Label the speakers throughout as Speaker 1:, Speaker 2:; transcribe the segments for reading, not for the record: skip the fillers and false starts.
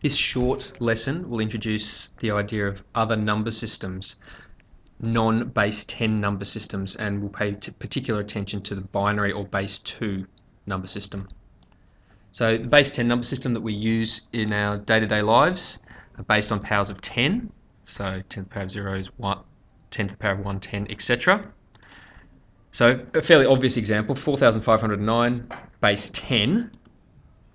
Speaker 1: This short lesson will introduce the idea of other number systems, non-base 10 number systems, and we'll pay particular attention to the binary or base 2 number system. So the base 10 number system that we use in our day-to-day lives are based on powers of 10, so 10 to the power of 0 is 1, 10 to the power of 1, 10, etc. So a fairly obvious example, 4509 base 10,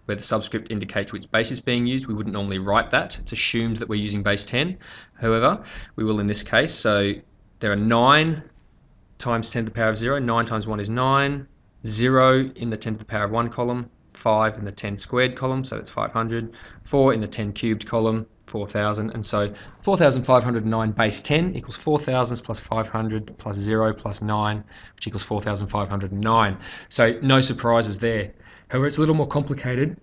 Speaker 1: where the subscript indicates which base is being used. We wouldn't normally write that. It's assumed that we're using base 10. However, we will in this case. So there are 9 times 10 to the power of 0. 9 times 1 is 9. 0 in the 10 to the power of 1 column. 5 in the 10 squared column, so that's 500. 4 in the 10 cubed column, 4,000. And so 4,509 base 10 equals 4,000 plus 500 plus 0 plus 9, which equals 4,509. So no surprises there. However, it's a little more complicated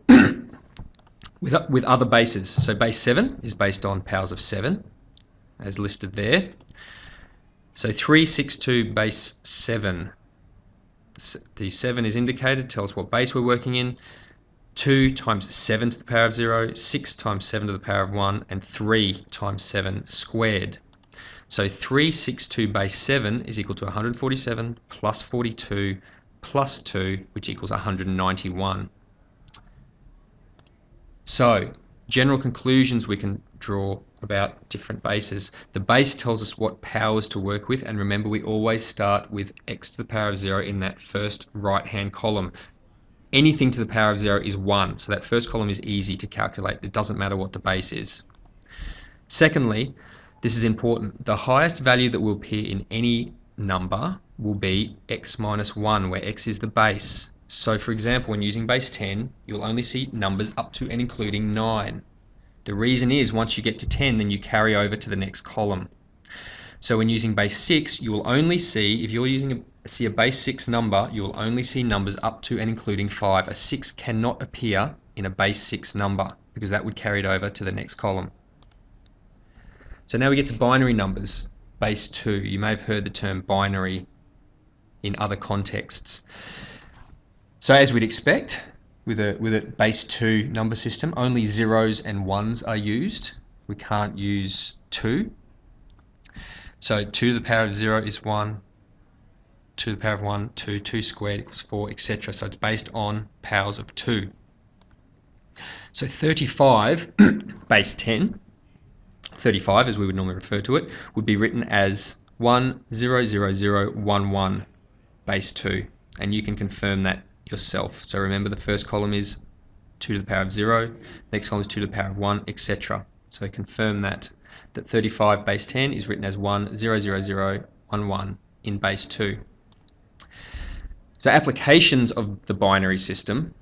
Speaker 1: with other bases. So base 7 is based on powers of 7, as listed there. So 362 base 7. The 7 is indicated, tells what base we're working in. 2 times 7 to the power of 0, 6 times 7 to the power of 1, and 3 times 7 squared. So 362 base 7 is equal to 147 plus 42 plus 2, which equals 191. So, general conclusions we can draw about different bases. The base tells us what powers to work with, and remember we always start with x to the power of 0 in that first right-hand column. Anything to the power of 0 is 1, so that first column is easy to calculate. It doesn't matter what the base is. Secondly, this is important, the highest value that will appear in any number will be x minus 1, where x is the base. So for example, when using base 10, you'll only see numbers up to and including 9. The reason is once you get to 10, then you carry over to the next column. So when using base 6, you will only see, if you're using a base 6 number, you will only see numbers up to and including 5. A 6 cannot appear in a base 6 number because that would carry it over to the next column. So now we get to binary numbers, base 2. You may have heard the term binary in other contexts. So as we'd expect, with a base 2 number system, only zeros and ones are used. We can't use 2. So 2 to the power of 0 is 1, 2 to the power of 1, 2, 2 squared equals 4, etc. So it's based on powers of 2. So 35, base 10, 35 as we would normally refer to it, would be written as 1,0,0,1,1 base 2, and you can confirm that yourself. So remember the first column is 2 to the power of 0, next column is 2 to the power of 1, etc. So confirm that 35 base 10 is written as 1,0,0,11 in base 2. So applications of the binary system,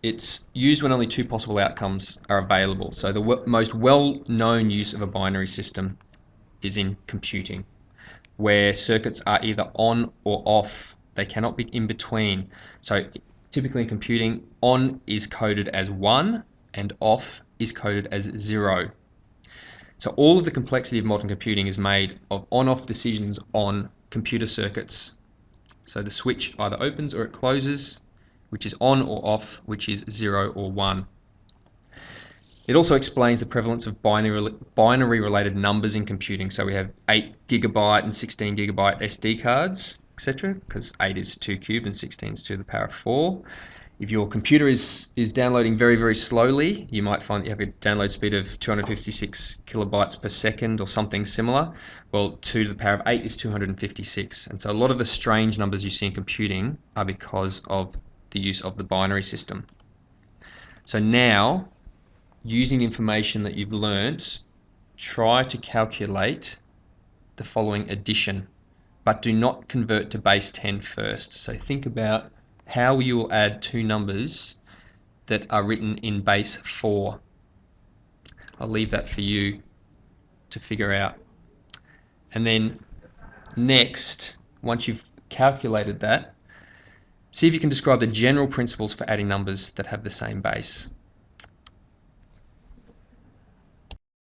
Speaker 1: it's used when only 2 possible outcomes are available. So the most well-known use of a binary system is in computing, where circuits are either on or off. They cannot be in between. So typically in computing, on is coded as 1 and off is coded as 0. So all of the complexity of modern computing is made of on-off decisions on computer circuits. So the switch either opens or it closes, which is on or off, which is 0 or 1. It also explains the prevalence of binary related numbers in computing. So we have 8 gigabyte and 16 gigabyte SD cards, etc., because 8 is 2 cubed and 16 is 2 to the power of 4. If your computer is downloading very, very slowly, you might find that you have a download speed of 256 kilobytes per second or something similar. Well, 2 to the power of 8 is 256. And so a lot of the strange numbers you see in computing are because of the use of the binary system. So now, using the information that you've learnt, try to calculate the following addition, but do not convert to base 10 first. So think about how you will add 2 numbers that are written in base 4. I'll leave that for you to figure out. And then next, once you've calculated that, see if you can describe the general principles for adding numbers that have the same base.